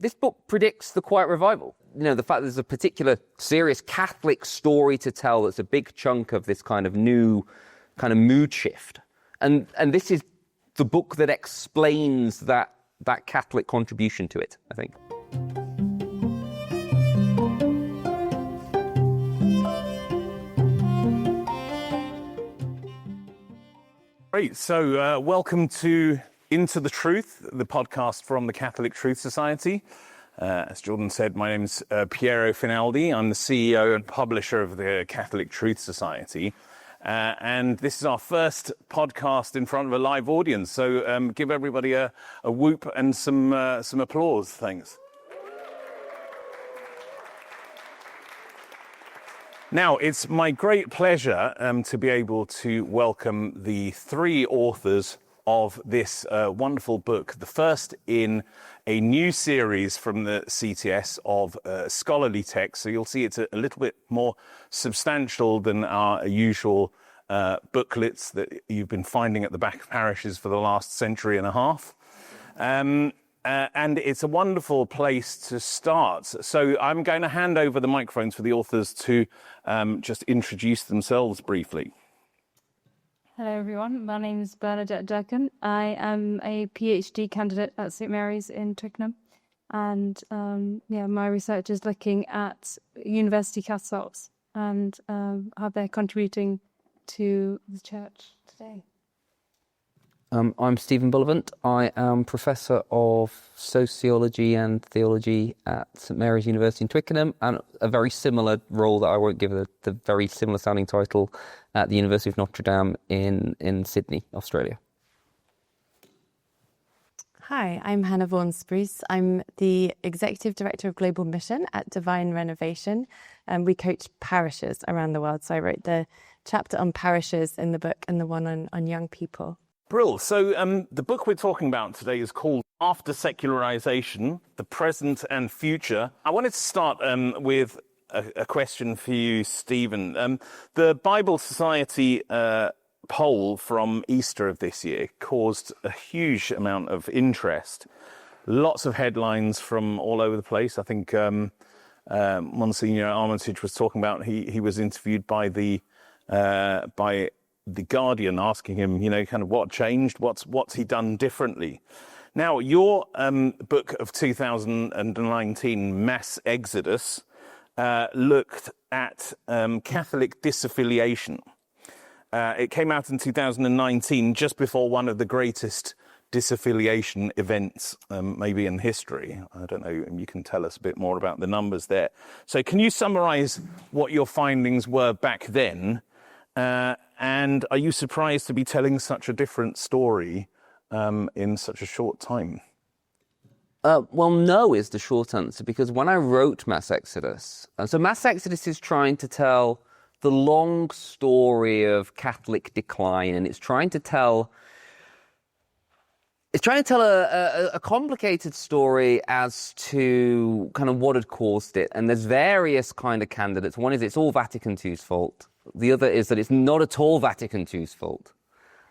this book predicts the Quiet Revival. You know, the fact that there's a particular serious Catholic story to tell that's a big chunk of this kind of new kind of mood shift. And this is the book that explains that Catholic contribution to it, I think. Great. So welcome to Into the Truth, the podcast from the Catholic Truth Society. As Jordan said, my name's Piero Finaldi. I'm the CEO and publisher of the Catholic Truth Society. And this is our first podcast in front of a live audience. So give everybody a whoop and some applause. Thanks. Now, it's my great pleasure to be able to welcome the three authors of this wonderful book, the first in a new series from the CTS of scholarly texts. So you'll see it's a little bit more substantial than our usual booklets that you've been finding at the back of parishes for the last century and a half. And it's a wonderful place to start. So I'm going to hand over the microphones for the authors to just introduce themselves briefly. Hello, everyone. My name is Bernadette Durcan. I am a PhD candidate at St Mary's in Twickenham. And my research is looking at university Catholics and how they're contributing to the church today. I'm Stephen Bullivant. I am Professor of Sociology and Theology at St Mary's University in Twickenham, and a very similar role that I won't give the very similar sounding title at the University of Notre Dame in Sydney, Australia. Hi, I'm Hannah Vaughan-Spruce. I'm the Executive Director of Global Mission at Divine Renovation, and we coach parishes around the world. So I wrote the chapter on parishes in the book and the one on young people. Brill. So the book we're talking about today is called After Secularisation, The Present and Future. I wanted to start with a question for you, Stephen. The Bible Society poll from Easter of this year caused a huge amount of interest. Lots of headlines from all over the place. I think Monsignor Armitage was talking about, he was interviewed by the Guardian, asking him, kind of what changed, what's he done differently. Now, your book of 2019, Mass Exodus, looked at Catholic disaffiliation. It came out in 2019, just before one of the greatest disaffiliation events, maybe in history. I don't know, you can tell us a bit more about the numbers there. So can you summarise what your findings were back then? And are you surprised to be telling such a different story in such a short time? Well, no is the short answer, because when I wrote Mass Exodus, so Mass Exodus is trying to tell the long story of Catholic decline, and it's trying to tell a complicated story as to kind of what had caused it. And there's various kind of candidates. One is it's all Vatican II's fault. The other is that it's not at all Vatican II's fault.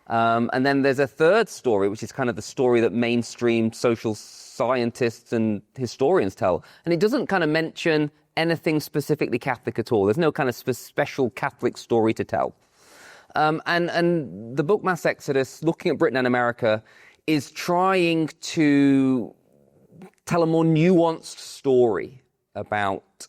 And then there's a third story, which is kind of the story that mainstream social scientists and historians tell. And it doesn't kind of mention anything specifically Catholic at all. There's no kind of special Catholic story to tell. And the book Mass Exodus, looking at Britain and America, is trying to tell a more nuanced story about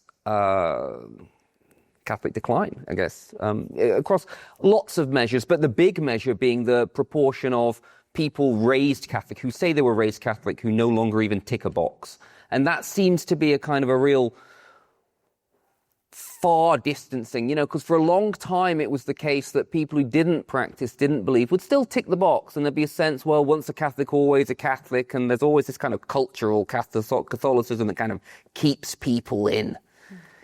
Catholic decline, I guess, across lots of measures, but the big measure being the proportion of people raised Catholic, who say they were raised Catholic, who no longer even tick a box. And that seems to be a kind of a real far distancing, because for a long time it was the case that people who didn't practice, didn't believe, would still tick the box, and there'd be a sense, well, once a Catholic, always a Catholic, and there's always this kind of cultural Catholicism that kind of keeps people in.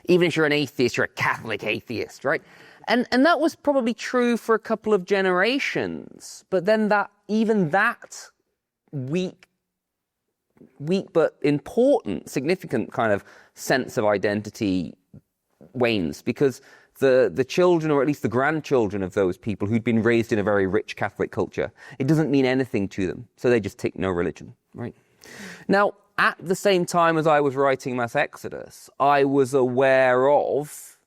Even if you're an atheist, you're a Catholic atheist, right? And that was probably true for a couple of generations. But then that weak but important, significant kind of sense of identity wanes, because the children, or at least the grandchildren of those people who'd been raised in a very rich Catholic culture, it doesn't mean anything to them. So they just take no religion, right? Now, at the same time as I was writing Mass Exodus, I was aware of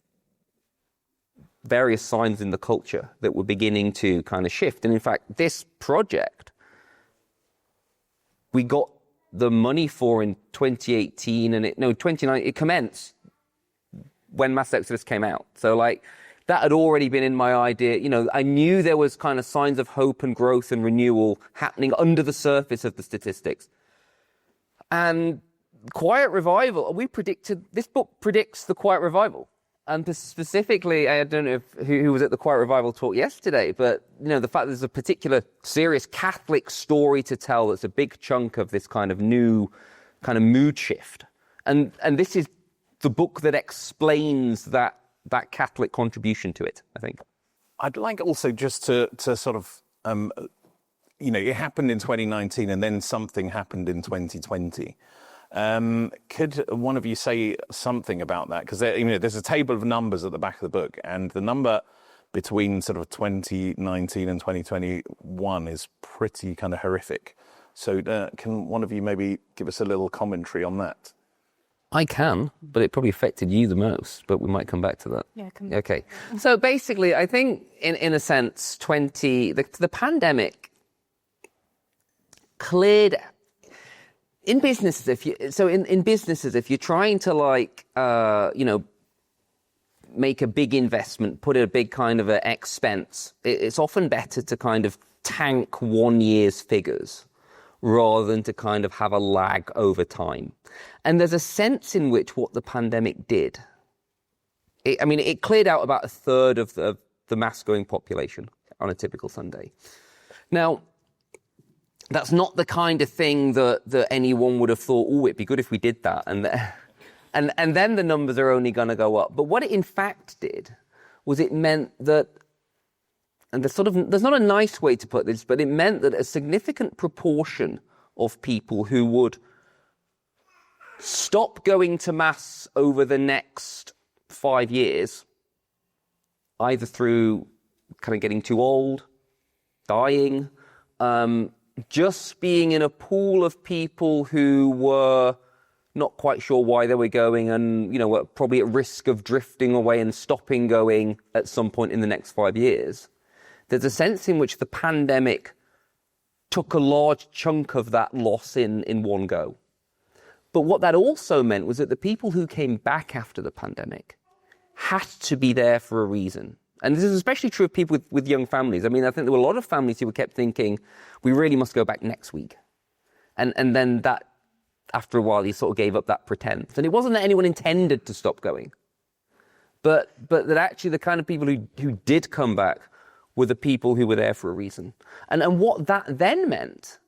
various signs in the culture that were beginning to kind of shift. And in fact, this project, we got the money for in 2018, and 2019, it commenced when Mass Exodus came out. So like, that had already been in my idea. You know, I knew there was kind of signs of hope and growth and renewal happening under the surface of the statistics. And Quiet Revival, this book predicts the Quiet Revival. And specifically, I don't know who was at the Quiet Revival talk yesterday, but, you know, the fact that there's a particular serious Catholic story to tell that's a big chunk of this kind of new kind of mood shift. And this is the book that explains that Catholic contribution to it, I think. I'd like also just to sort of, you know, it happened in 2019 and then something happened in 2020. Could one of you say something about that? Because there's a table of numbers at the back of the book, and the number between sort of 2019 and 2021 is pretty kind of horrific. So can one of you maybe give us a little commentary on that? I can, but it probably affected you the most, but we might come back to that. Yeah, come back. Okay. So basically, I think in a sense, the pandemic cleared in businesses. In businesses, if you're trying to make a big investment, put a big kind of an expense, it's often better to kind of tank 1 year's figures rather than to kind of have a lag over time. And there's a sense in which what the pandemic did, it cleared out about a third of the mass-going population on a typical Sunday. Now, that's not the kind of thing that anyone would have thought, oh, it'd be good if we did that. And then the numbers are only going to go up. But what it in fact did was it meant that, and there's not a nice way to put this, but it meant that a significant proportion of people who would stop going to Mass over the next 5 years, either through kind of getting too old, dying, just being in a pool of people who were not quite sure why they were going and, were probably at risk of drifting away and stopping going at some point in the next 5 years. There's a sense in which the pandemic took a large chunk of that loss in one go. But what that also meant was that the people who came back after the pandemic had to be there for a reason. And this is especially true of people with young families. I think there were a lot of families who kept thinking, we really must go back next week. And then that, after a while, you sort of gave up that pretense. And it wasn't that anyone intended to stop going, but that actually the kind of people who did come back were the people who were there for a reason. And what that then meant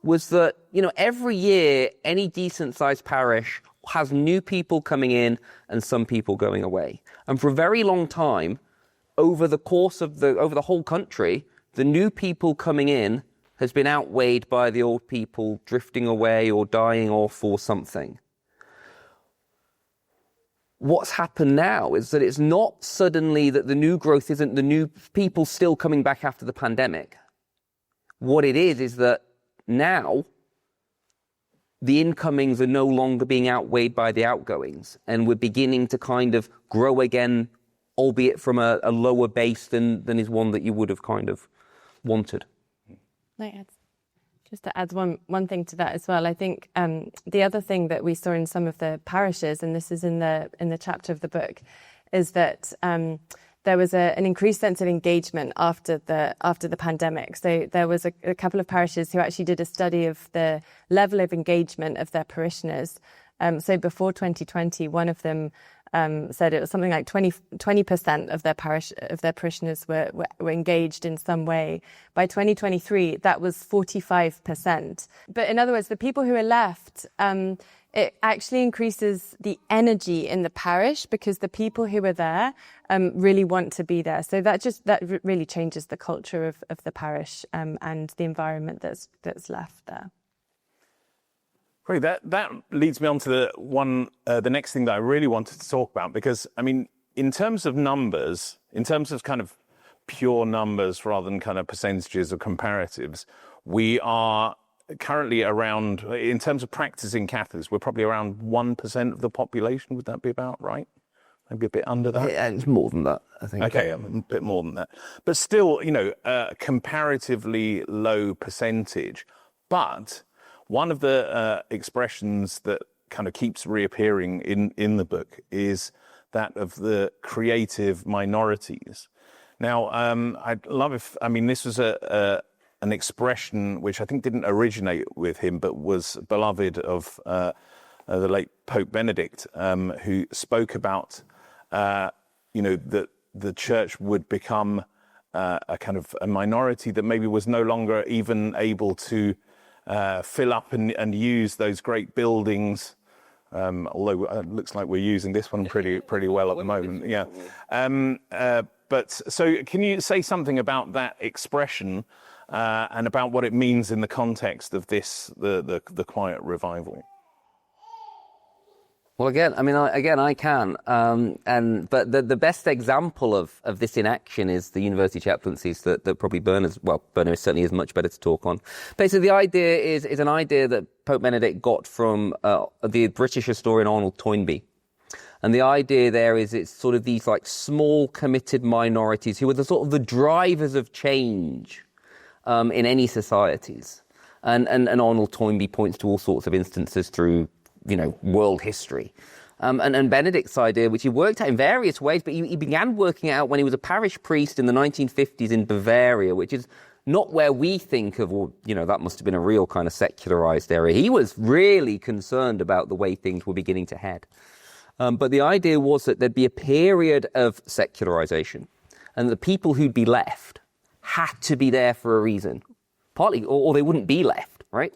was that, every year, any decent-sized parish has new people coming in and some people going away. And for a very long time, over the course of over the whole country, the new people coming in has been outweighed by the old people drifting away or dying off or something. What's happened now is that it's not suddenly that the new growth isn't the new people still coming back after the pandemic. What it is that now the incomings are no longer being outweighed by the outgoings, and we're beginning to kind of grow again, albeit from a lower base than is one that you would have kind of wanted. Just to add one thing to that as well, I think the other thing that we saw in some of the parishes, and this is in the chapter of the book, is that there was an increased sense of engagement after the pandemic. So there was a couple of parishes who actually did a study of the level of engagement of their parishioners. So before 2020, one of them said it was something like 20% of their parishioners were engaged in some way. By 2023, that was 45%. But in other words, the people who are left, it actually increases the energy in the parish because the people who are there really want to be there. So that really changes the culture of the parish and the environment that's left there. Great. That leads me on to the next thing that I really wanted to talk about, because, in terms of numbers, in terms of kind of pure numbers rather than kind of percentages or comparatives, we are currently around, in terms of practicing Catholics, we're probably around 1% of the population. Would that be about right? Maybe a bit under that? Yeah, it's more than that, I think. Okay, a bit more than that. But still, a comparatively low percentage. But one of the expressions that kind of keeps reappearing in the book is that of the creative minorities. Now, I'd love this was an expression which I think didn't originate with him, but was beloved of the late Pope Benedict, who spoke about, that the church would become a kind of a minority that maybe was no longer even able to fill up and use those great buildings. Although it looks like we're using this one pretty well at the moment. Yeah. But so can you say something about that expression and about what it means in the context of this, the quiet revival? Well, I can. But the best example of this in action is the university chaplaincies that probably Bernard certainly is much better to talk on. Basically, the idea is an idea that Pope Benedict got from the British historian Arnold Toynbee. And the idea there is it's sort of these like small committed minorities who are the sort of the drivers of change in any societies. And Arnold Toynbee points to all sorts of instances through world history. And Benedict's idea, which he worked out in various ways, but he began working out when he was a parish priest in the 1950s in Bavaria, which is not where we think of, that must have been a real kind of secularized area. He was really concerned about the way things were beginning to head. But the idea was that there'd be a period of secularization, and the people who'd be left had to be there for a reason, partly, or they wouldn't be left, right?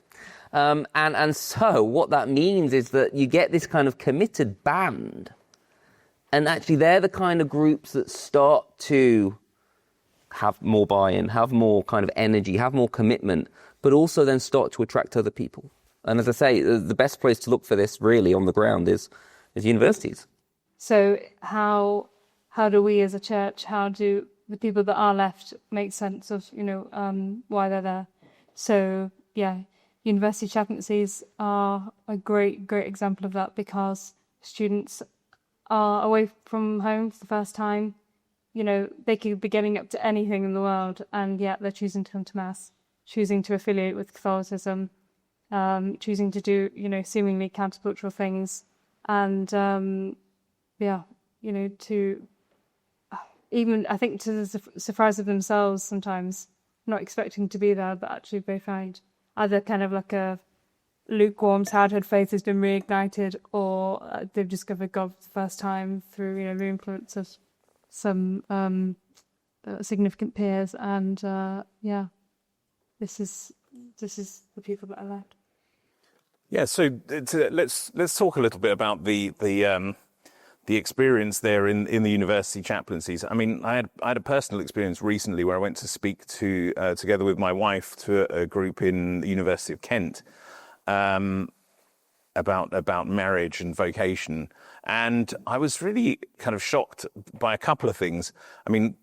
And so what that means is that you get this kind of committed band, and actually they're the kind of groups that start to have more buy-in, have more kind of energy, have more commitment, but also then start to attract other people. And as I say, the best place to look for this really on the ground is universities. So how do we as a church, how do the people that are left make sense of, why they're there? So, yeah, university chaplaincies are a great example of that, because students are away from home for the first time. They could be getting up to anything in the world, and yet they're choosing to come to Mass, choosing to affiliate with Catholicism, choosing to do, seemingly countercultural things. And, to even, I think, to the surprise of themselves sometimes, not expecting to be there, but actually they find either kind of like a lukewarm childhood faith has been reignited, or they've discovered God for the first time through, the influence of some significant peers. And, this is the people that are left. Yeah, so let's talk a little bit about the experience there in the university chaplaincies. I mean, I had a personal experience recently where I went to speak to together with my wife to a group in the University of Kent about marriage and vocation, and I was really kind of shocked by a couple of things. I mean,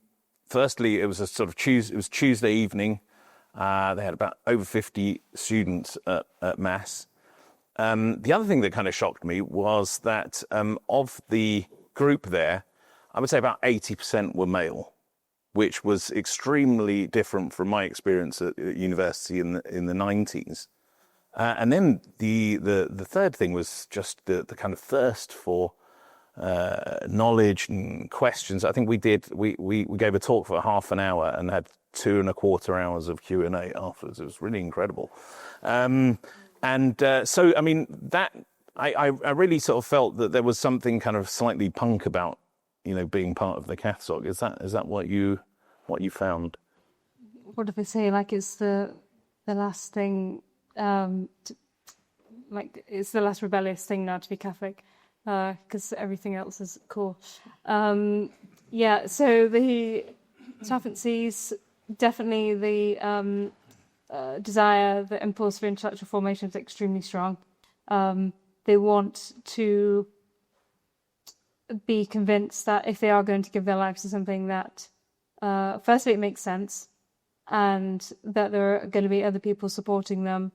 firstly, it was a sort of Tuesday evening. They had about over 50 students at Mass. The other thing that kind of shocked me was that of the group there, I would say about 80% were male, which was extremely different from my experience at university in the 90s. And then the third thing was just the kind of thirst for knowledge and questions. I think we gave a talk for half an hour and had 2.25 hours of Q&A afterwards. It was really incredible. So, I mean, that I really sort of felt that there was something kind of slightly punk about, being part of the Cathsoc. Is that what you found? What do they say? Like it's the last thing, it's the last rebellious thing now to be Catholic, because everything else is cool. So the chaplaincies, definitely the desire, the impulse for intellectual formation is extremely strong. They want to be convinced that if they are going to give their lives to something, that firstly it makes sense, and that there are going to be other people supporting them,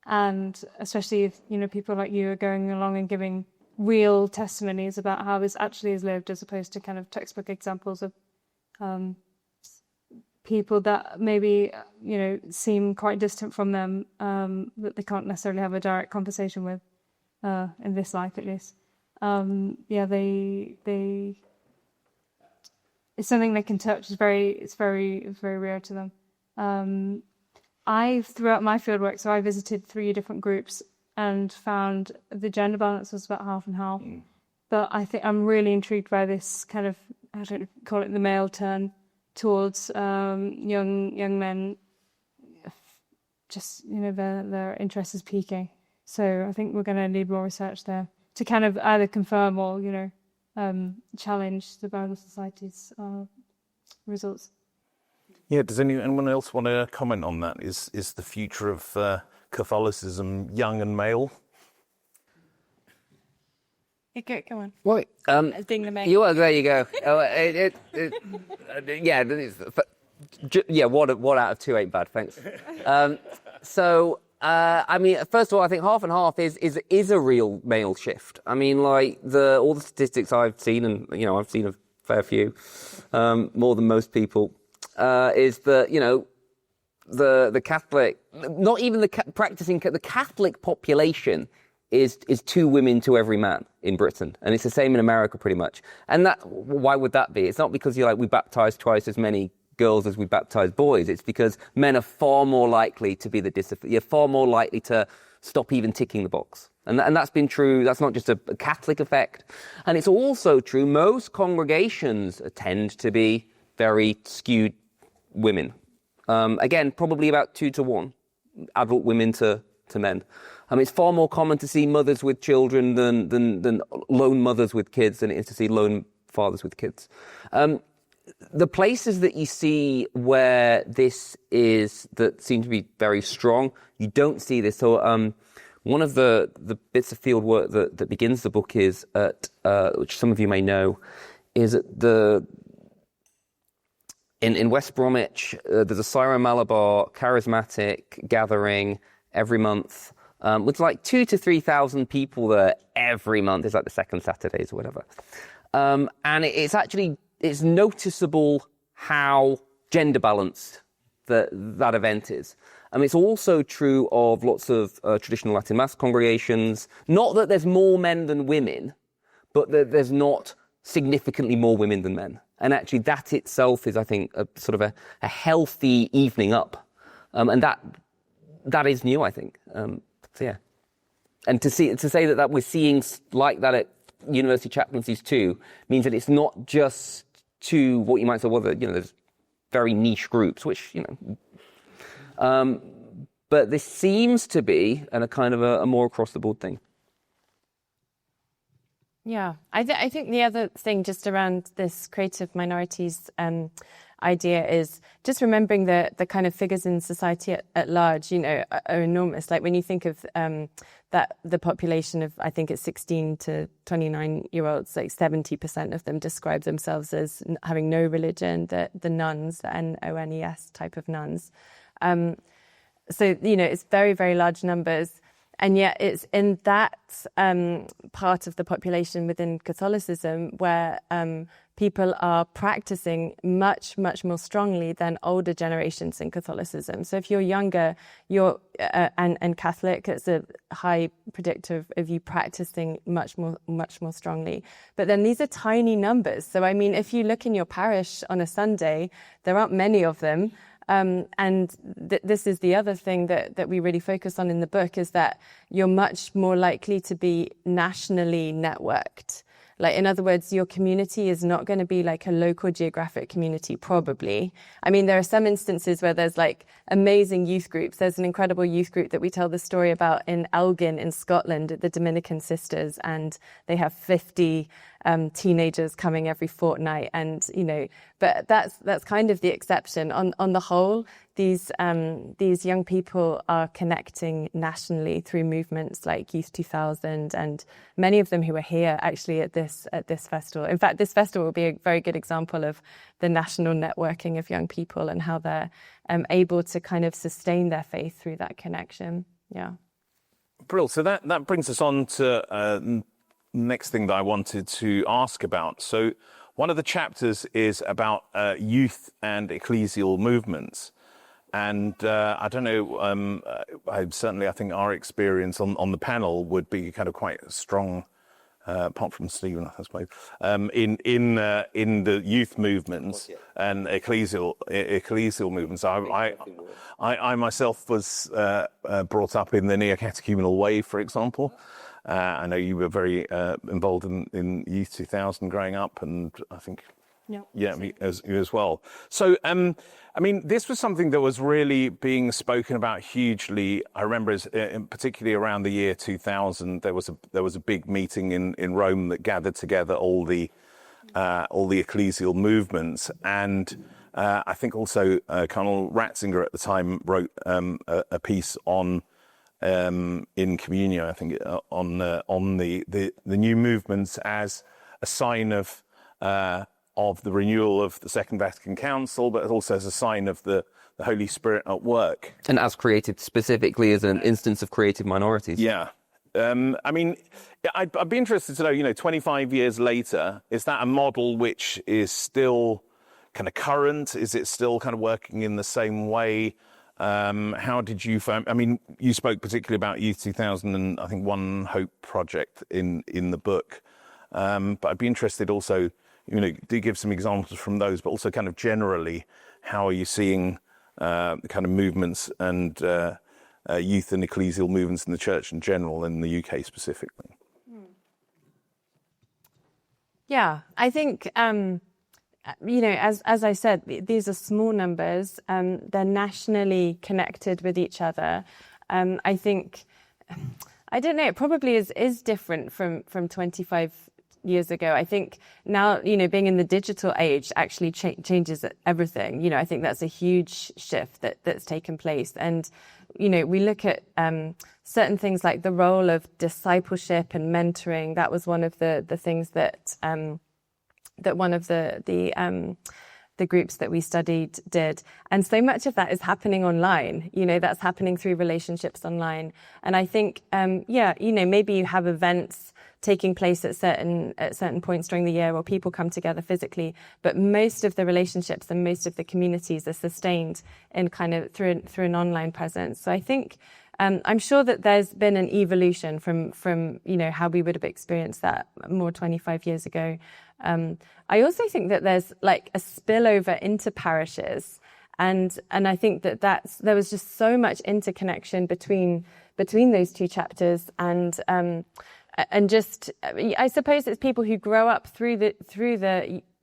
And especially if, people like you are going along and giving real testimonies about how this actually is lived, as opposed to kind of textbook examples of people that maybe, seem quite distant from them, that they can't necessarily have a direct conversation with, in this life at least. They it's something they can touch. It's very rare to them. Throughout my fieldwork, so I visited 3 different groups and found the gender balance was about half and half. But I think I'm really intrigued by this kind of, I don't call it the male turn towards young men. Just, their interest is peaking. So I think we're going to need more research there to kind of either confirm or, challenge the Bible Society's results. Yeah, does anyone else want to comment on that? Is the future of Catholicism young and male? Okay, come on. Right. As being the main. There you go. Yeah, one out of 2 ain't bad, thanks. First of all, I think half and half is a real male shift. I mean, like all the statistics I've seen, and I've seen a fair few, more than most people, is that the Catholic, not even the Catholic population is 2 women to every man in Britain, and it's the same in America pretty much. And why would that be? It's not because we baptize twice as many girls as we baptize boys. It's because men are far more likely to be you're far more likely to stop even ticking the box. And that's been true. That's not just a Catholic effect. And it's also true, most congregations tend to be very skewed women. Again, probably about 2 to 1, adult women to men. It's far more common to see mothers with children than lone mothers with kids than it is to see lone fathers with kids. The places that you see where that seem to be very strong, you don't see this. So one of the bits of field work that begins the book is at, which some of you may know, is at in West Bromwich, there's a Syro-Malabar charismatic gathering every month, with like 2,000 to 3,000 people there every month. It's like the second Saturdays or whatever. And it's noticeable how gender balanced that event is. It's also true of lots of traditional Latin Mass congregations. Not that there's more men than women, but that there's not significantly more women than men. And actually that itself is, I think, a sort of a healthy evening up. And that is new, I think. So yeah. And to say that we're seeing like that at university chaplaincies too, means that it's not just to what you might say, there's very niche groups, which, but this seems to be a kind of a more across the board thing. Yeah, I think the other thing just around this creative minorities idea is just remembering the kind of figures in society at large, are enormous. Like when you think of that the population of, I think it's 16 to 29-year-olds, like 70% of them describe themselves as having no religion, the nuns, the NONES type of nuns. So, it's very, very large numbers. And yet it's in that part of the population within Catholicism where people are practicing much, much more strongly than older generations in Catholicism. So if you're younger, and Catholic, it's a high predictor of you practicing much more strongly. But then these are tiny numbers. So, if you look in your parish on a Sunday, there aren't many of them. And this is the other thing that we really focus on in the book, is that you're much more likely to be nationally networked. Like, in other words, your community is not going to be like a local geographic community, probably. There are some instances where there's like amazing youth groups. There's an incredible youth group that we tell the story about in Elgin in Scotland, the Dominican Sisters, and they have 50 teenagers coming every fortnight, and but that's kind of the exception. On the whole, these young people are connecting nationally through movements like Youth 2000, and many of them who are here actually at this festival. In fact, this festival will be a very good example of the national networking of young people and how they're able to kind of sustain their faith through that connection. Yeah. Brilliant. So that brings us on to next thing that I wanted to ask about. So one of the chapters is about youth and ecclesial movements. And I don't know, I think our experience on the panel would be kind of quite strong, apart from Stephen, I suppose, in the youth movements and ecclesial movements. I myself was brought up in the neo-catechumenal way, for example. I know you were very involved in Youth 2000 growing up, and I think me as well. So, I mean, this was something that was really being spoken about hugely. I remember, particularly around the year 2000, there was a big meeting in Rome that gathered together all the ecclesial movements, and I think also Colonel Ratzinger at the time wrote a piece on in Communio, I think, on the new movements as a sign of the renewal of the Second Vatican Council, but also as a sign of the Holy Spirit at work. And as created specifically as an instance of creative minorities. Yeah. I mean, I'd be interested to know, 25 years later, is that a model which is still kind of current? Is it still kind of working in the same way? How did you find, I mean, you spoke particularly about Youth 2000 and I think One Hope Project in the book. But I'd be interested also, do give some examples from those, but also kind of generally, how are you seeing kind of movements and youth and ecclesial movements in the church in general, in the UK specifically? Yeah, I think, as I said, these are small numbers. They're nationally connected with each other. I think, I don't know, it probably is different from 25 years ago. I think now, being in the digital age actually changes everything. I think that's a huge shift that's taken place. And, we look at certain things like the role of discipleship and mentoring. That was one of the things that one of the groups that we studied did. And so much of that is happening online. That's happening through relationships online. And I think, maybe you have events taking place at certain points during the year where people come together physically, but most of the relationships and most of the communities are sustained in kind of through an online presence. So I think I'm sure that there's been an evolution from how we would have experienced that more 25 years ago. I also think that there's like a spillover into parishes, and I think that there was just so much interconnection between those two chapters, and just I suppose it's people who grow up through the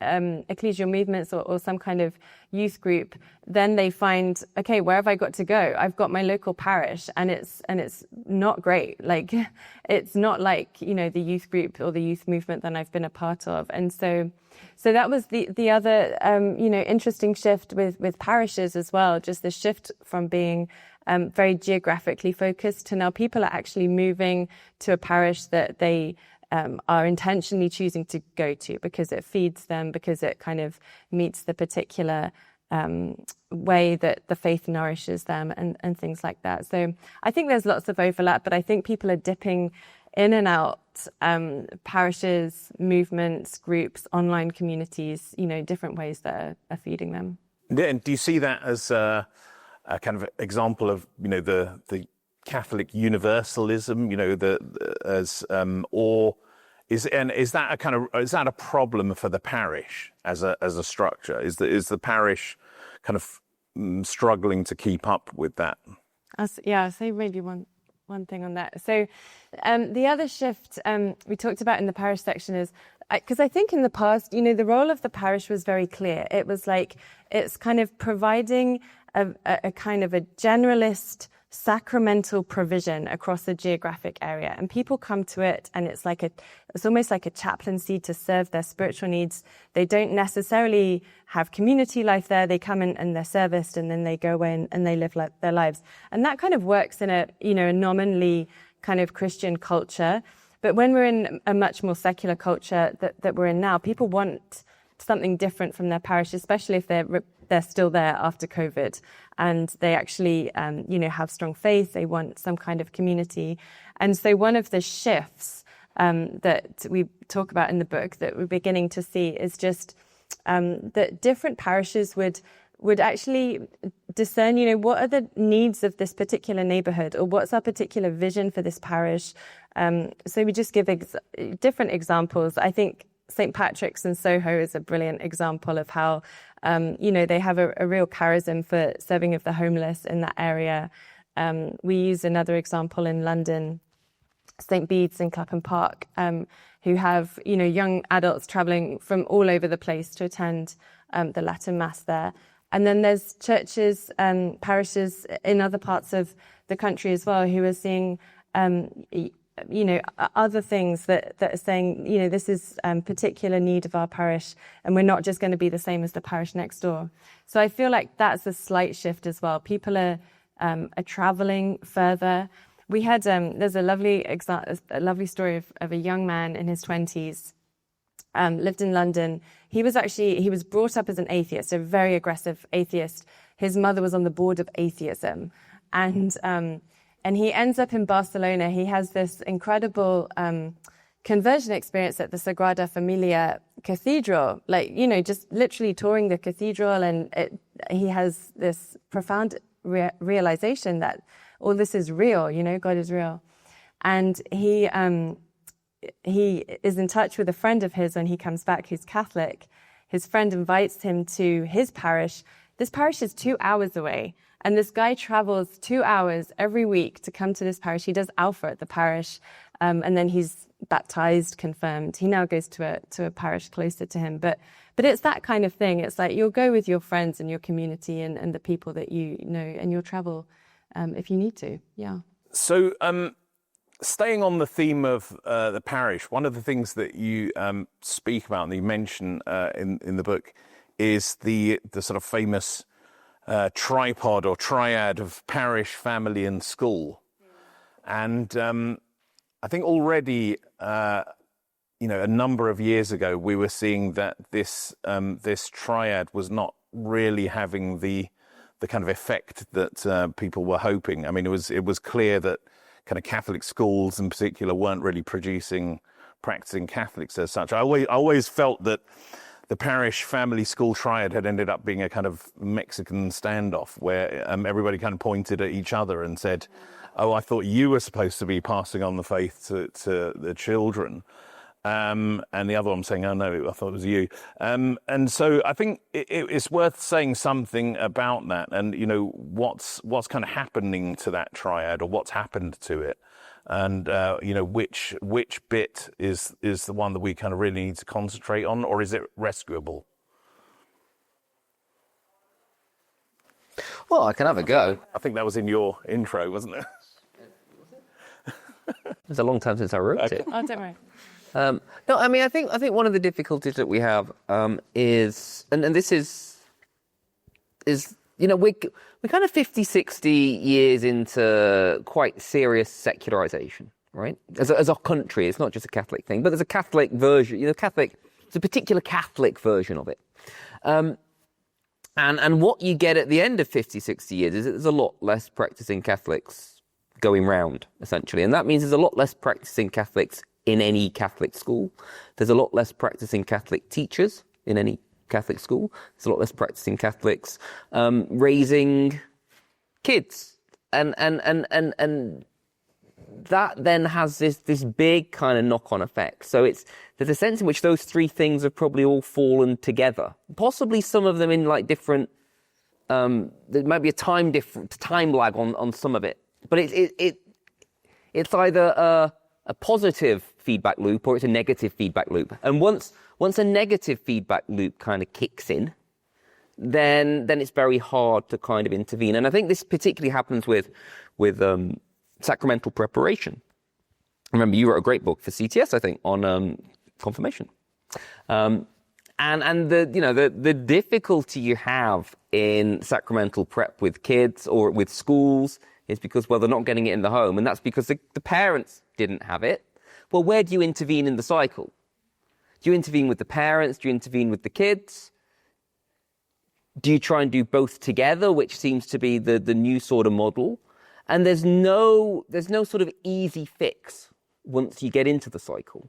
ecclesial movements or some kind of youth group. Then they find, okay, where have I got to go? I've got my local parish, and it's not great. Like, it's not like the youth group or the youth movement that I've been a part of. And so that was the other interesting shift with parishes as well. Just the shift from being very geographically focused to now people are actually moving to a parish that they are intentionally choosing to go to because it feeds them, because it kind of meets the particular way that the faith nourishes them and things like that. So I think there's lots of overlap, but I think people are dipping in and out, parishes, movements, groups, online communities, different ways that are feeding them. Yeah, and do you see that as a kind of example of, the Catholic universalism, or is that a problem for the parish as a structure? Is the parish kind of struggling to keep up with that? I'll say maybe one thing on that. So the other shift we talked about in the parish section is, because I think in the past, the role of the parish was very clear. It was like, it's kind of providing a kind of a generalist sacramental provision across a geographic area, and people come to it, and it's almost like a chaplaincy to serve their spiritual needs. They don't necessarily have community life there. They come in and they're serviced, and then they go away and they live their lives, and that kind of works in a nominally kind of Christian culture. But when we're in a much more secular culture that we're in now, people want something different from their parish, especially if they're still there after COVID, and they actually, have strong faith. They want some kind of community. And so one of the shifts that we talk about in the book that we're beginning to see is just that different parishes would actually discern, what are the needs of this particular neighbourhood, or what's our particular vision for this parish. So we just give different examples. I think St. Patrick's in Soho is a brilliant example of how, they have a real charism for serving of the homeless in that area. We use another example in London, St. Bede's in Clapham Park, who have, young adults travelling from all over the place to attend the Latin Mass there. And then there's churches and parishes in other parts of the country as well who are seeing, other things that are saying, this is a particular need of our parish, and we're not just going to be the same as the parish next door. So I feel like that's a slight shift as well. People are travelling further. We had there's a lovely story of a young man in his 20s, lived in London. He was brought up as an atheist, a very aggressive atheist. His mother was on the board of atheism, and he ends up in Barcelona. He has this incredible conversion experience at the Sagrada Familia Cathedral, just literally touring the cathedral, and he has this profound realization that all this is real, God is real. And he is in touch with a friend of his when he comes back who's Catholic. His friend invites him to his parish. This parish is 2 hours away, and this guy travels 2 hours every week to come to this parish. He does Alpha at the parish, and then he's baptized, confirmed. He now goes to a parish closer to him. But it's that kind of thing. It's like you'll go with your friends and your community and the people that you know, and you'll travel if you need to. Yeah. So, staying on the theme of the parish, one of the things that you speak about and you mention in the book is the sort of famous tripod or triad of parish, family, and school. And I think already, a number of years ago, we were seeing that this triad was not really having the kind of effect that people were hoping. I mean, it was clear that kind of Catholic schools in particular weren't really producing practicing Catholics as such. I always felt that the parish family school triad had ended up being a kind of Mexican standoff where everybody kind of pointed at each other and said, "Oh, I thought you were supposed to be passing on the faith to the children." And the other one saying, "Oh no, I thought it was you." And so I think it's worth saying something about that, and what's kind of happening to that triad, or what's happened to it, and which bit is the one that we kind of really need to concentrate on, or is it rescuable? Well, I can have a go. I think that was in your intro, wasn't it? It was a long time since I wrote it. Oh, don't worry. No, I mean, I think one of the difficulties that we have is, and this is we're kind of 50, 60 years into quite serious secularisation, right? As a country, it's not just a Catholic thing, but there's a Catholic version. It's a particular Catholic version of it. And what you get at the end of 50, 60 years is that there's a lot less practicing Catholics going round, essentially. And that means there's a lot less practicing Catholics in any Catholic school. There's a lot less practicing Catholic teachers in any Catholic school. There's a lot less practicing Catholics raising kids. And that then has this big kind of knock-on effect. So there's a sense in which those three things have probably all fallen together. Possibly some of them in like different, there might be a time lag on some of it. But it's either a positive feedback loop or it's a negative feedback loop. And once a negative feedback loop kind of kicks in, then it's very hard to kind of intervene. And I think this particularly happens with sacramental preparation. Remember, you wrote a great book for CTS, I think, on confirmation. And the difficulty you have in sacramental prep with kids or with schools is because, well, they're not getting it in the home, and that's because the parents didn't have it. Well, where do you intervene in the cycle? Do you intervene with the parents? Do you intervene with the kids? Do you try and do both together, which seems to be the new sort of model? And there's no sort of easy fix once you get into the cycle.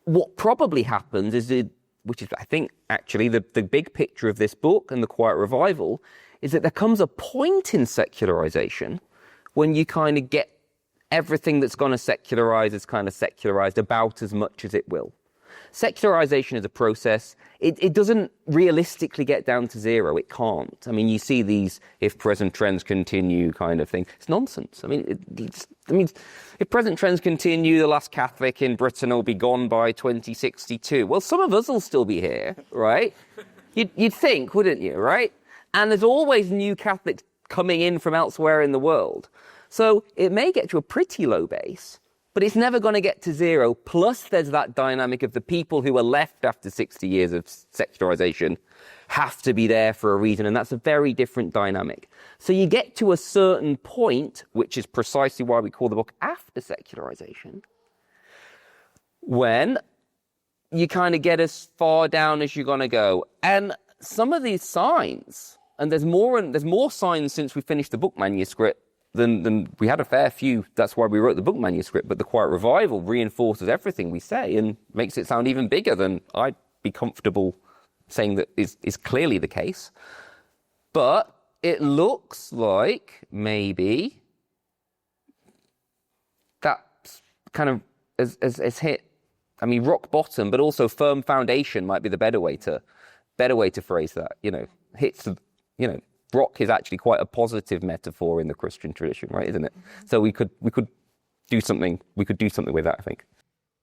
What probably happens is, which is, I think, actually the big picture of this book and the Quiet Revival, is that there comes a point in secularization when you kind of get everything that's going to secularize is kind of secularized about as much as it will. Secularization is a process. It doesn't realistically get down to zero. It can't. I mean, you see these if present trends continue kind of thing. It's nonsense. I mean, if present trends continue, the last Catholic in Britain will be gone by 2062. Well, some of us will still be here, right? You'd think, wouldn't you, right? And there's always new Catholics coming in from elsewhere in the world. So it may get to a pretty low base, but it's never going to get to zero. Plus, there's that dynamic of the people who are left after 60 years of secularization have to be there for a reason, and that's a very different dynamic. So you get to a certain point, which is precisely why we call the book After Secularization, when you kind of get as far down as you're going to go. And some of these signs, and there's more signs since we finished the book manuscript, then we had a fair few. That's why we wrote the book manuscript. But the Quiet Revival reinforces everything we say and makes it sound even bigger than I'd be comfortable saying that is clearly the case. But it looks like maybe that kind of has hit, I mean, rock bottom, but also firm foundation might be the better way to phrase that. Hits, rock is actually quite a positive metaphor in the Christian tradition, right? Isn't it? So we could do something. We could do something with that, I think.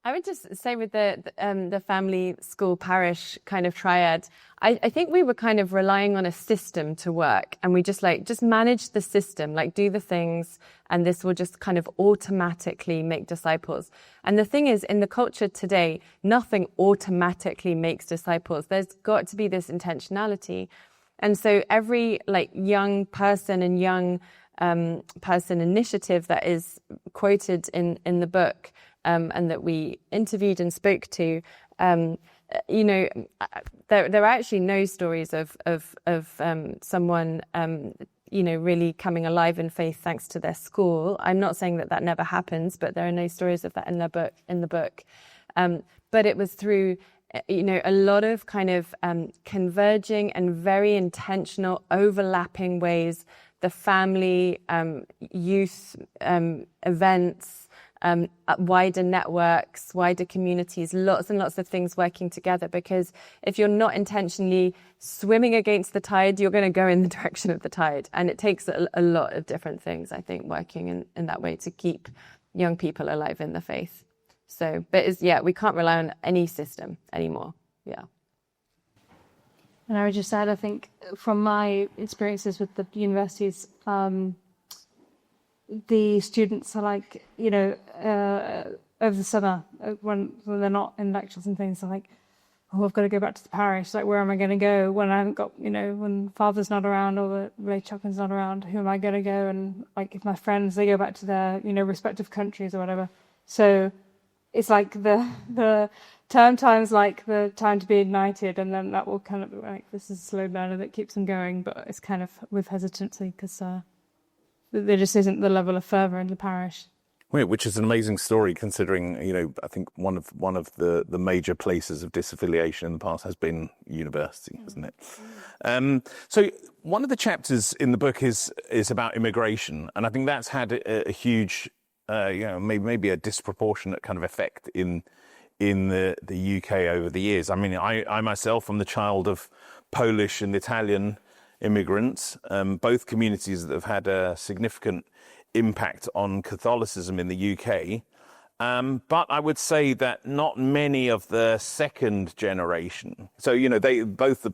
I would just say with the family, school, parish kind of triad, I think we were kind of relying on a system to work, and we just manage the system, like do the things, and this will just kind of automatically make disciples. And the thing is, in the culture today, nothing automatically makes disciples. There's got to be this intentionality. And so every young person and young person initiative that is quoted in the book and that we interviewed and spoke to, there are actually no stories of someone really coming alive in faith thanks to their school. I'm not saying that never happens, but there are no stories of that in the book. But it was through a lot of kind of converging and very intentional overlapping ways, the family, youth events, wider networks, wider communities, lots and lots of things working together. Because if you're not intentionally swimming against the tide, you're going to go in the direction of the tide. And it takes a lot of different things, I think, working in that way to keep young people alive in the faith. So, but we can't rely on any system anymore. Yeah. And I would just add, I think, from my experiences with the universities, the students are like, over the summer, when they're not in lectures and things, they're like, oh, I've got to go back to the parish. Like, where am I going to go when I haven't got, when Father's not around or the Ray Chaplain's not around, who am I going to go? And like, if my friends, they go back to their, respective countries or whatever. So it's like the term time's like the time to be ignited, and then that will kind of like, this is a slow burner that keeps them going, but it's kind of with hesitancy because there just isn't the level of fervour in the parish. Which is an amazing story, considering I think one of the major places of disaffiliation in the past has been university, hasn't it? So one of the chapters in the book is about immigration, and I think that's had a huge, maybe a disproportionate kind of effect in the UK over the years. I mean, I myself am the child of Polish and Italian immigrants, both communities that have had a significant impact on Catholicism in the UK. But I would say that not many of the second generation, so, both the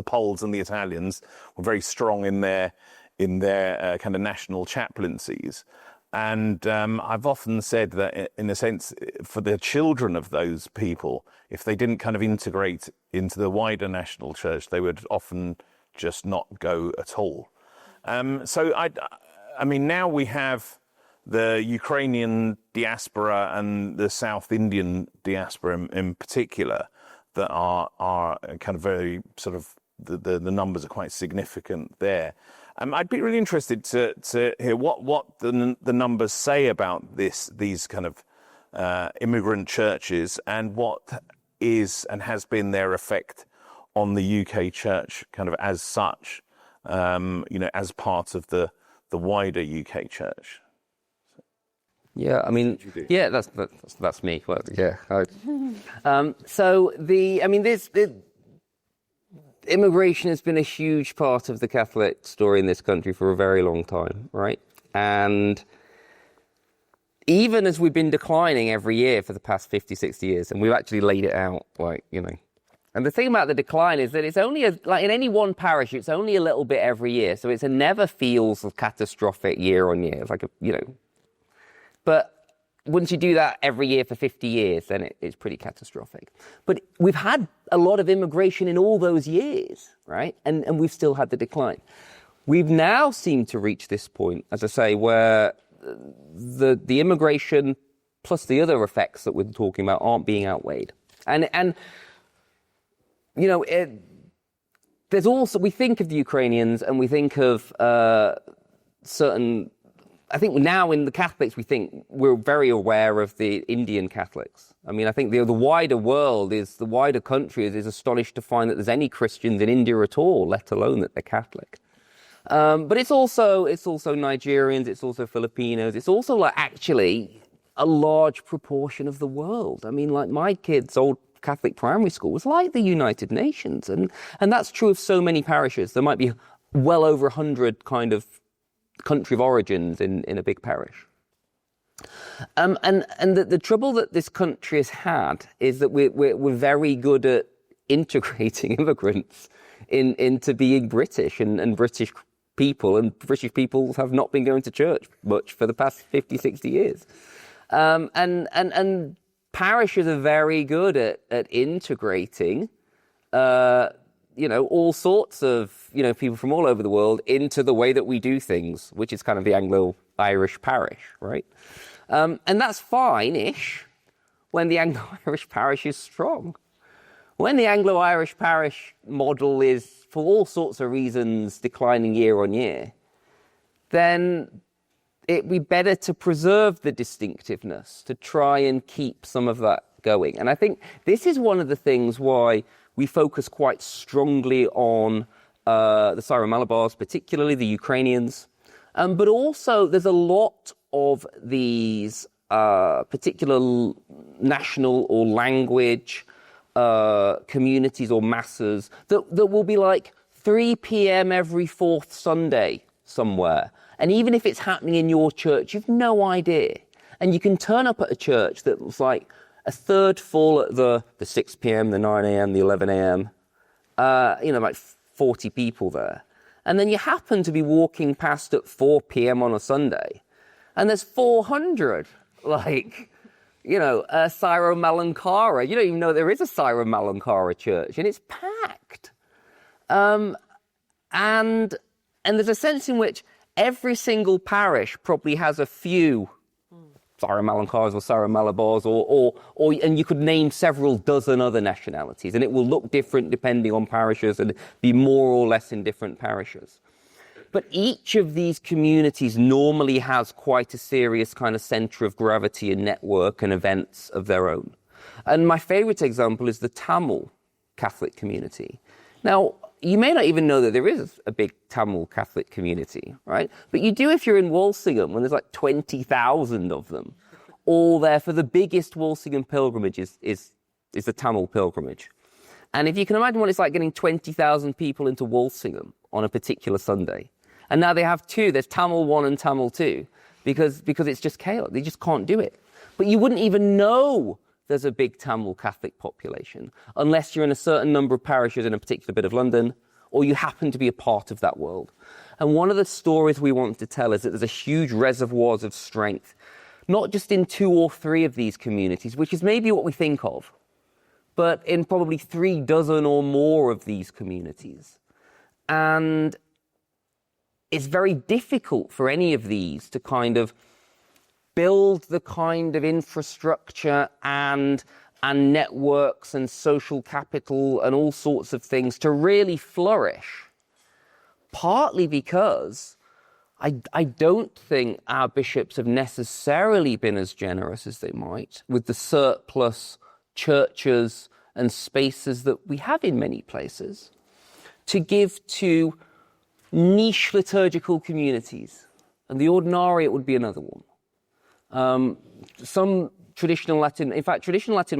Poles and the Italians were very strong in their kind of national chaplaincies. And I've often said that, in a sense, for the children of those people, if they didn't kind of integrate into the wider national church, they would often just not go at all. So I mean, now we have the Ukrainian diaspora and the South Indian diaspora in particular that are kind of very sort of, the numbers are quite significant there. I'd be really interested to hear what the numbers say about these kind of immigrant churches, and what is and has been their effect on the UK church, kind of as such, as part of the wider UK church. Yeah, I mean, yeah, that's me. Well, yeah. Immigration has been a huge part of the Catholic story in this country for a very long time, right? And even as we've been declining every year for the past 50, 60 years, and we've actually laid it out, And the thing about the decline is that it's only, in any one parish, it's only a little bit every year. So it never feels catastrophic year on year. It's But once you do that every year for 50 years, then it's pretty catastrophic. But we've had a lot of immigration in all those years, right? And we've still had the decline. We've now seemed to reach this point, as I say, where the immigration plus the other effects that we're talking about aren't being outweighed. There's also, we think of the Ukrainians and we think of I think now in the Catholics, we're very aware of the Indian Catholics. I mean, I think the wider world the wider country is astonished to find that there's any Christians in India at all, let alone that they're Catholic. But it's also Nigerians, it's also Filipinos, it's also actually a large proportion of the world. I mean, my kids' old Catholic primary school was like the United Nations, and that's true of so many parishes. There might be well over 100 kind of country of origins in a big parish. And the trouble that this country has had is that we're very good at integrating immigrants into being British and British people, and British people have not been going to church much for the past 50, 60 years. And parishes are very good at integrating all sorts of, people from all over the world into the way that we do things, which is kind of the Anglo-Irish parish, right? And that's fine-ish when the Anglo-Irish parish is strong. When the Anglo-Irish parish model is, for all sorts of reasons, declining year on year, then it'd be better to preserve the distinctiveness, to try and keep some of that going. And I think this is one of the things why we focus quite strongly on the Syro-Malabars, particularly the Ukrainians. But also there's a lot of these particular national or language communities or masses that will be 3 p.m. every fourth Sunday somewhere. And even if it's happening in your church, you've no idea. And you can turn up at a church that was a third full at the 6 p.m., the 9 a.m., the 11 a.m., 40 people there. And then you happen to be walking past at 4 p.m. on a Sunday, and there's 400, Syro-Malankara. You don't even know there is a Syro-Malankara church, and it's packed. And there's a sense in which every single parish probably has a few Syro-Malankars or Syro-Malabars, and you could name several dozen other nationalities, and it will look different depending on parishes and be more or less in different parishes. But each of these communities normally has quite a serious kind of centre of gravity and network and events of their own. And my favourite example is the Tamil Catholic community. Now, you may not even know that there is a big Tamil Catholic community, right? But you do if you're in Walsingham, when there's 20,000 of them, all there for the biggest Walsingham pilgrimage is the Tamil pilgrimage. And if you can imagine what it's like getting 20,000 people into Walsingham on a particular Sunday. And now they have two, there's Tamil 1 and Tamil 2, because it's just chaos. They just can't do it. But you wouldn't even know there's a big Tamil Catholic population unless you're in a certain number of parishes in a particular bit of London, or you happen to be a part of that world. And one of the stories we want to tell is that there's a huge reservoirs of strength, not just in 2 or 3 of these communities, which is maybe what we think of, but in probably 3 dozen or more of these communities. And it's very difficult for any of these to kind of build the kind of infrastructure and networks and social capital and all sorts of things to really flourish, partly because I don't think our bishops have necessarily been as generous as they might with the surplus churches and spaces that we have in many places to give to niche liturgical communities. And the ordinariate would be another one. Some traditional Latin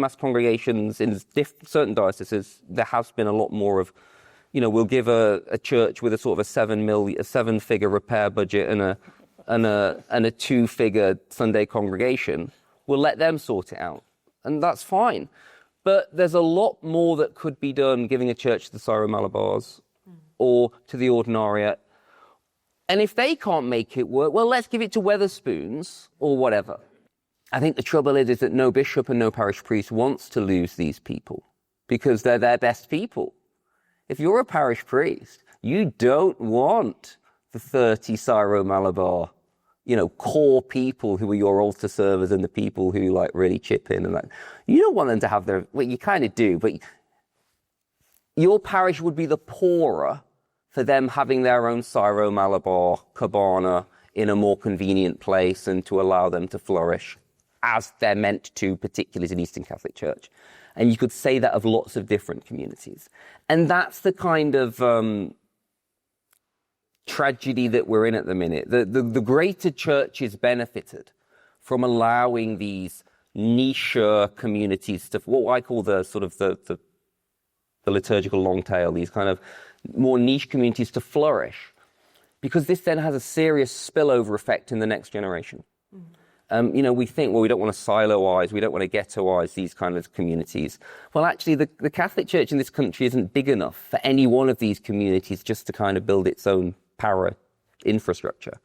Mass congregations in certain dioceses, there has been a lot more of, we'll give a church with a sort of a seven-figure repair budget and a two-figure Sunday congregation. We'll let them sort it out, and that's fine. But there's a lot more that could be done giving a church to the Syro-Malabars or to the Ordinariate. And if they can't make it work, well, let's give it to Wetherspoons or whatever. I think the trouble is that no bishop and no parish priest wants to lose these people because they're their best people. If you're a parish priest, you don't want the 30 Syro-Malabar, core people who are your altar servers and the people who really chip in and that. You don't want them to have you kind of do, but your parish would be the poorer for them having their own Syro-Malabar cabana in a more convenient place and to allow them to flourish as they're meant to, particularly in Eastern Catholic Church. And you could say that of lots of different communities. And that's the kind of tragedy that we're in at the minute. The greater churches benefited from allowing these niche communities to, what I call the sort of the liturgical long tail, these kind of more niche communities to flourish, because this then has a serious spillover effect in the next generation. We think, well, we don't want to silo-ize, we don't want to ghettoize these kind of communities. Well, actually, the Catholic Church in this country isn't big enough for any one of these communities just to kind of build its own para infrastructure.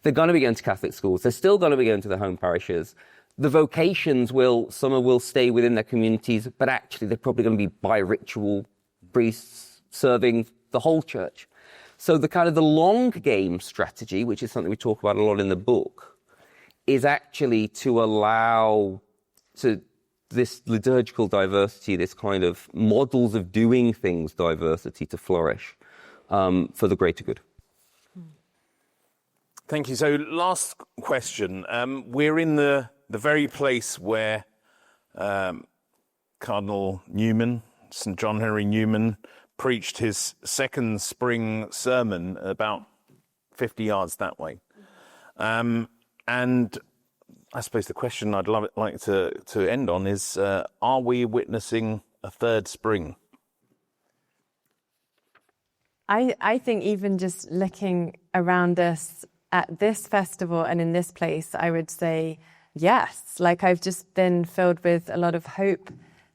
They're going to be going to Catholic schools. They're still going to be going to their home parishes. The vocations some will stay within their communities, but actually they're probably going to be bi-ritual priests serving the whole church. So the kind of the long game strategy, which is something we talk about a lot in the book, is actually to allow to this liturgical diversity, this kind of models of doing things diversity to flourish for the greater good. Thank you. So last question. We're in the very place where Cardinal Newman, St. John Henry Newman, preached his second spring sermon about 50 yards that way. And I suppose the question I'd like to end on is, are we witnessing a third spring? I think even just looking around us at this festival and in this place, I would say yes. I've just been filled with a lot of hope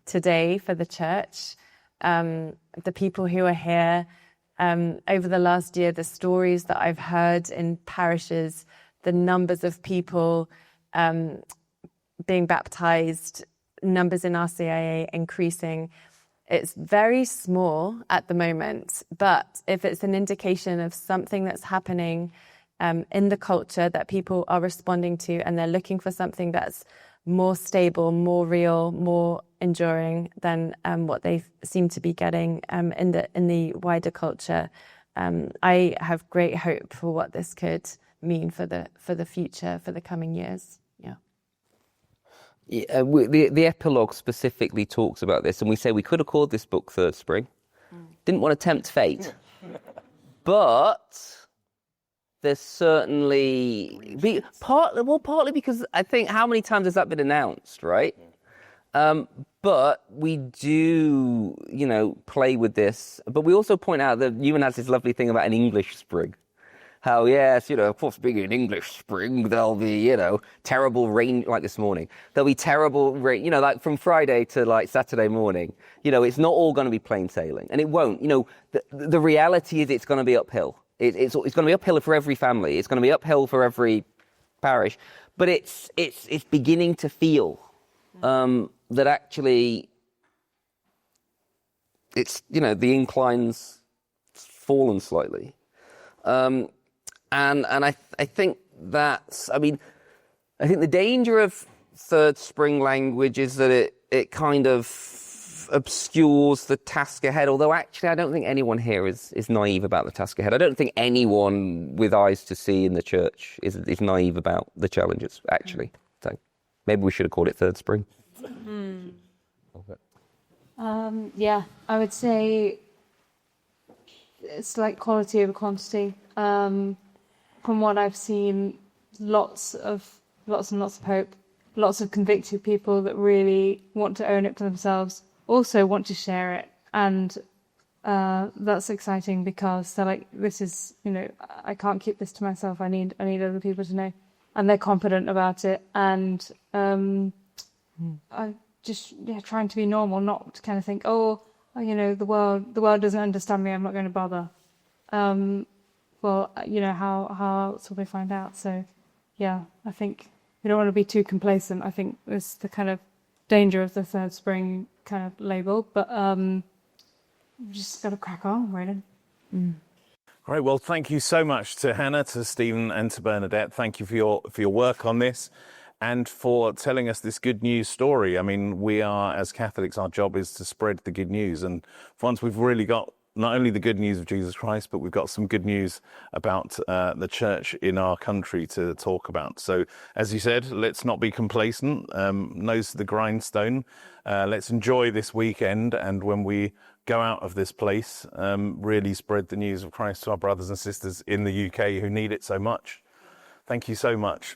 today for the church, the people who are here. Over the last year, the stories that I've heard in parishes, the numbers of people being baptized, numbers in RCIA increasing. It's very small at the moment, but if it's an indication of something that's happening in the culture that people are responding to, and they're looking for something that's more stable, more real, more enduring than what they seem to be getting in the wider culture, I have great hope for what this could mean for the future, for the coming years. Yeah, the epilogue specifically talks about this, and we say we could have called this book Third Spring. Didn't want to tempt fate. But there's certainly... partly because I think, how many times has that been announced, right? But we do, play with this. But we also point out that Newman has this lovely thing about an English spring. How, yes, of course, being an English spring, there'll be, terrible rain, like this morning. There'll be terrible rain, like from Friday to Saturday morning. It's not all going to be plain sailing. And it won't. The reality is it's going to be uphill. It's going to be uphill for every family. It's going to be uphill for every parish. But it's beginning to feel that actually it's, the incline's fallen slightly. And I think that's, I think the danger of third spring language is that it kind of of obscures the task ahead, although actually I don't think anyone here is naive about the task ahead. I don't think anyone with eyes to see in the church is naive about the challenges, actually. So maybe we should have called it Third Spring. Yeah, I would say it's like quality over quantity. From what I've seen, lots and lots of hope, lots of convicted people that really want to own it for themselves, also want to share it, and that's exciting because they're like, this is, I can't keep this to myself. I need other people to know, and they're confident about it, and I just trying to be normal, not to kind of think, the world doesn't understand me, I'm not going to bother. Well, how else will they find out? So, yeah, I think we don't want to be too complacent. I think it's the kind of danger of the Third Spring kind of label, but we just got to crack on, really. Great. Well, thank you so much to Hannah, to Stephen, and to Bernadette. Thank you for your work on this, and for telling us this good news story. I mean, we are, as Catholics, our job is to spread the good news. And once we've really got not only the good news of Jesus Christ, but we've got some good news about the church in our country to talk about. So, as you said, let's not be complacent, nose to the grindstone. Let's enjoy this weekend. And when we go out of this place, really spread the news of Christ to our brothers and sisters in the UK who need it so much. Thank you so much.